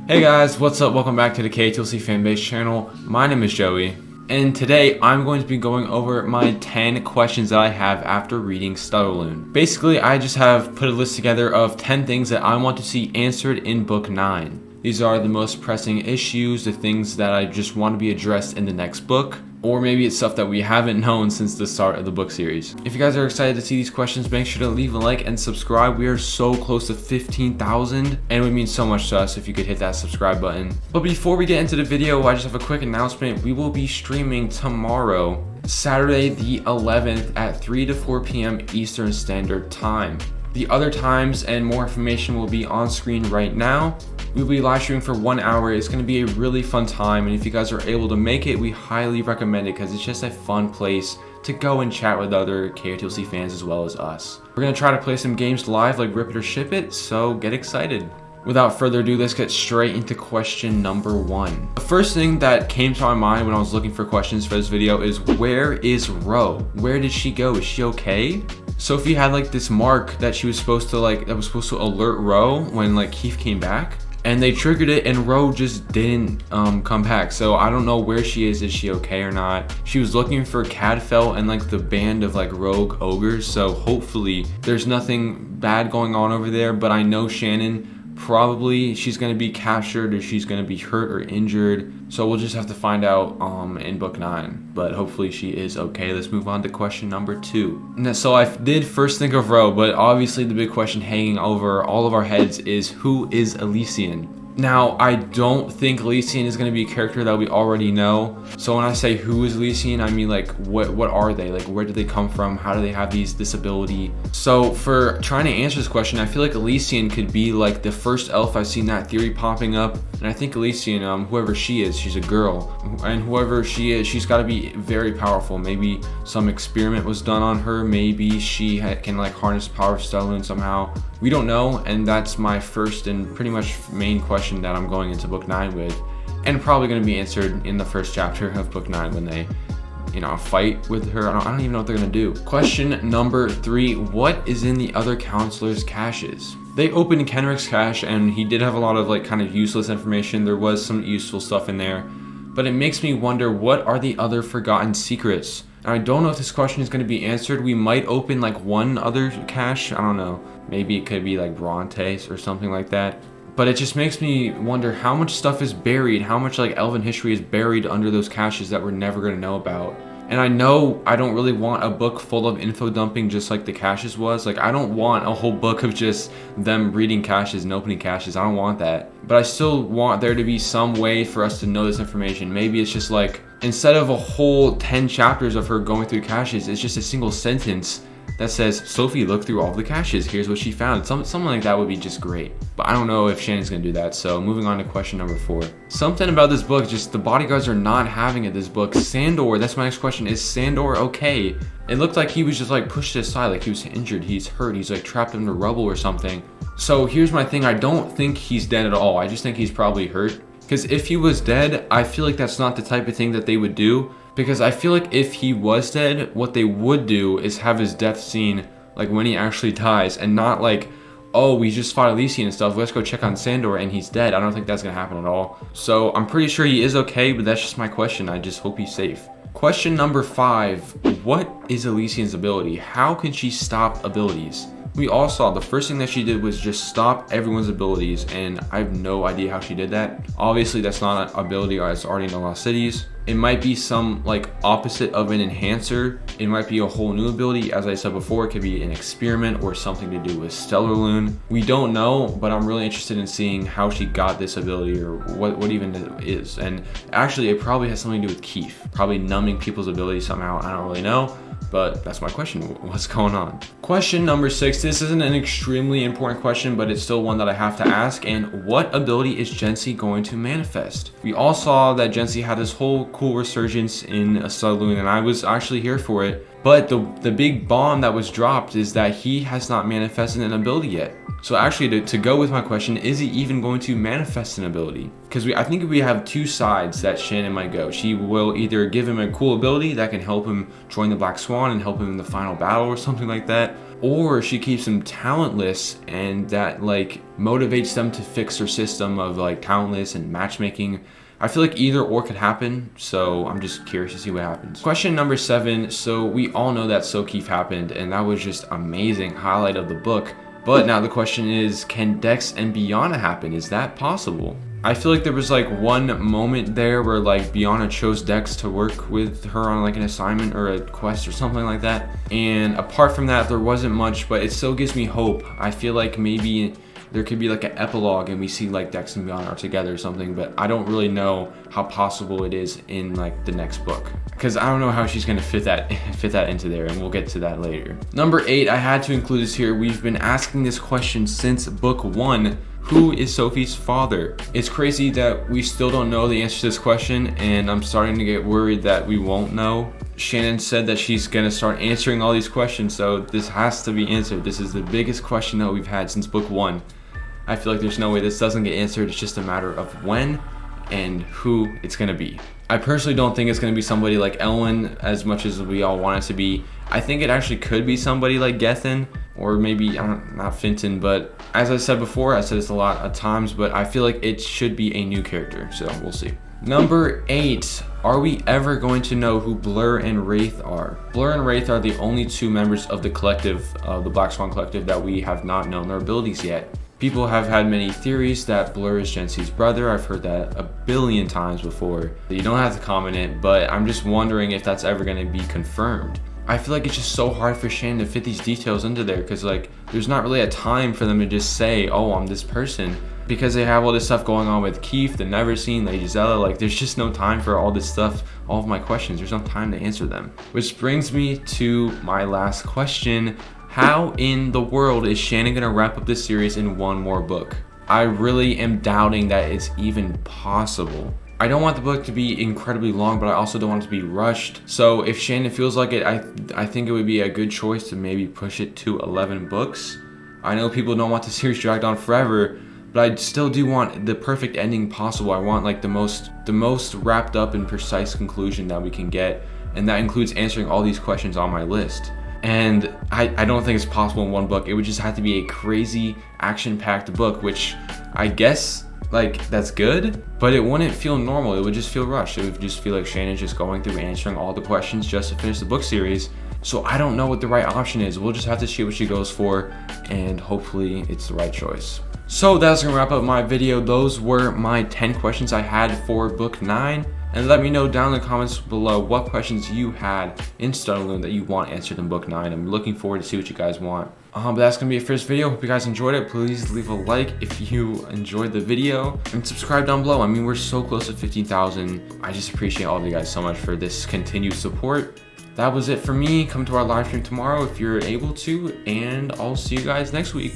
Hey guys, what's up? Welcome back to the KotLC Fanbase channel. My name is Joey, and today I'm going to be going over my 10 questions that I have after reading Stellarlune. Basically, I just have put a list together of 10 things that I want to see answered in book 9. These are the most pressing issues, the things that I just want to be addressed in the next book, or maybe it's stuff that we haven't known since the start of the book series. If you guys are excited to see these questions, make sure to leave a like and subscribe. We are so close to 15,000, and it would mean so much to us if you could hit that subscribe button. But before we get into the video, I just have a quick announcement. We will be streaming tomorrow, Saturday the 11th at 3 to 4 p.m. Eastern Standard Time. The other times and more information will be on screen right now. We'll be live streaming for 1 hour. It's going to be a really fun time, and if you guys are able to make it, we highly recommend it because it's just a fun place to go and chat with other KotLC fans as well as us. We're going to try to play some games live like Rip It or Ship It, so get excited. Without further ado, let's get straight into question number 1. The first thing that came to my mind when I was looking for questions for this video is, where is Ro? Where did she go? Is she okay? Sophie had like this mark that she was supposed to alert Ro when like Keith came back. And they triggered it and Ro just didn't come back. So I don't know where she is she okay or not. She was looking for Cadfell and like the band of like rogue ogres. So hopefully there's nothing bad going on over there. But I know Shannon, probably she's going to be captured or she's going to be hurt or injured. So we'll just have to find out in book 9. But hopefully she is okay. Let's move on to question number 2. So I did first think of Ro, but obviously the big question hanging over all of our heads is, who is Elysian? Now, I don't think Elysian is going to be a character that we already know. So when I say who is Elysian, I mean like what are they? Like where did they come from? How do they have this ability? So for trying to answer this question, I feel like Elysian could be like the first elf. I've seen that theory popping up. And I think Elysian, whoever she is, she's a girl. And whoever she is, she's got to be very powerful. Maybe some experiment was done on her. Maybe she can like harness the power of Stellarlune somehow. We don't know, and that's my first and pretty much main question that I'm going into book 9 with, and probably going to be answered in the first chapter of book 9 when they, fight with her. I don't even know what they're going to do. Question number 3, what is in the other counselor's caches? They opened Kenrick's cache, and he did have a lot of like kind of useless information. There was some useful stuff in there, but it makes me wonder, what are the other forgotten secrets? And I don't know if this question is going to be answered. We might open like one other cache. I don't know. Maybe it could be like Brontes or something like that. But it just makes me wonder how much stuff is buried, how much like elven history is buried under those caches that we're never going to know about. And I know I don't really want a book full of info dumping just like the caches was. Like I don't want a whole book of just them reading caches and opening caches. I don't want that. But I still want there to be some way for us to know this information. Maybe it's just like, instead of a whole 10 chapters of her going through caches, it's just a single sentence that says, Sophie looked through all the caches, here's what she found. Something like that would be just great. But I don't know if Shannon's gonna do that. So moving on to question number 4. Something about this book, just the bodyguards are not having it this book. Sandor, that's my next question. Is Sandor okay? It looked like he was just like pushed aside, like he was injured, he's hurt, he's like trapped under rubble or something. So here's my thing, I don't think he's dead at all. I just think he's probably hurt. Because if he was dead, I feel like that's not the type of thing that they would do. Because I feel like if he was dead, what they would do is have his death scene like when he actually dies, and not like, oh, we just fought Elysian and stuff, let's go check on Sandor and he's dead. I don't think that's gonna happen at all. So I'm pretty sure he is okay, but that's just my question. I just hope he's safe. Question number 5, what is Elysian's ability? How can she stop abilities? We all saw the first thing that she did was just stop everyone's abilities, and I have no idea how she did that. Obviously that's not an ability that's already in the Lost Cities. It might be some like opposite of an enhancer. It might be a whole new ability. As I said before, it could be an experiment or something to do with Stellarlune. We don't know, but I'm really interested in seeing how she got this ability, or what even it is. And actually it probably has something to do with Keith, probably numbing people's abilities somehow. I don't really know. But that's my question, what's going on? Question number 6, this isn't an extremely important question, but it's still one that I have to ask. And what ability is Jency going to manifest? We all saw that Jency had this whole cool resurgence in Stellarlune, and I was actually here for it. But the big bomb that was dropped is that he has not manifested an ability yet. So actually, to go with my question, is he even going to manifest an ability? Because I think we have two sides that Shannon might go. She will either give him a cool ability that can help him join the Black Swan and help him in the final battle or something like that, or she keeps them talentless and that like motivates them to fix her system of like talentless and matchmaking. I feel like either or could happen, so I'm just curious to see what happens. Question number 7. So we all know that Sokeef happened, and that was just amazing highlight of the book. But now the question is, can Dex and Biana happen? Is that possible? I feel like there was like one moment there where like Biana chose Dex to work with her on like an assignment or a quest or something like that. And apart from that, there wasn't much, but it still gives me hope. I feel like maybe there could be like an epilogue and we see like Dex and Biana are together or something, but I don't really know how possible it is in like the next book, because I don't know how she's gonna fit that into there, and we'll get to that later. Number 8, I had to include this here. We've been asking this question since book 1. Who is Sophie's father? It's crazy that we still don't know the answer to this question, and I'm starting to get worried that we won't know. Shannon said that she's gonna start answering all these questions, so this has to be answered. This is the biggest question that we've had since book 1. I feel like there's no way this doesn't get answered. It's just a matter of when and who it's gonna be. I personally don't think it's gonna be somebody like Elwyn as much as we all want it to be. I think it actually could be somebody like Gethin, or maybe, not Finton, but as I said before, I said this a lot of times, but I feel like it should be a new character, so we'll see. Number 8, are we ever going to know who Blur and Wraith are? Blur and Wraith are the only 2 members of the collective, the Black Swan Collective, that we have not known their abilities yet. People have had many theories that Blur is Gency's brother. I've heard that a billion times before. You don't have to comment it, but I'm just wondering if that's ever going to be confirmed. I feel like it's just so hard for Shannon to fit these details into there, because like there's not really a time for them to just say, oh, I'm this person, because they have all this stuff going on with Keith, the Never Seen, Lady Zella. Like there's just no time for all this stuff, all of my questions. There's no time to answer them. Which brings me to my last question. How in the world is Shannon gonna wrap up this series in one more book? I really am doubting that it's even possible. I don't want the book to be incredibly long, but I also don't want it to be rushed. So if Shannon feels like it, I think it would be a good choice to maybe push it to 11 books. I know people don't want the series dragged on forever, but I still do want the perfect ending possible. I want like the most wrapped up and precise conclusion that we can get, and that includes answering all these questions on my list. And I don't think it's possible in one book. It would just have to be a crazy action-packed book, which I guess like that's good, but it wouldn't feel normal. It would just feel rushed. It would just feel like Shannon's just going through answering all the questions just to finish the book series. So I don't know what the right option is. We'll just have to see what she goes for, and hopefully it's the right choice. So that's gonna wrap up my video. Those were my 10 questions I had for book 9. And let me know down in the comments below what questions you had in Stellarlune that you want answered in book 9. I'm looking forward to see what you guys want. But that's gonna be it for this video. Hope you guys enjoyed it. Please leave a like if you enjoyed the video, and subscribe down below. I mean, we're so close to 15,000. I just appreciate all of you guys so much for this continued support. That was it for me. Come to our live stream tomorrow if you're able to, and I'll see you guys next week.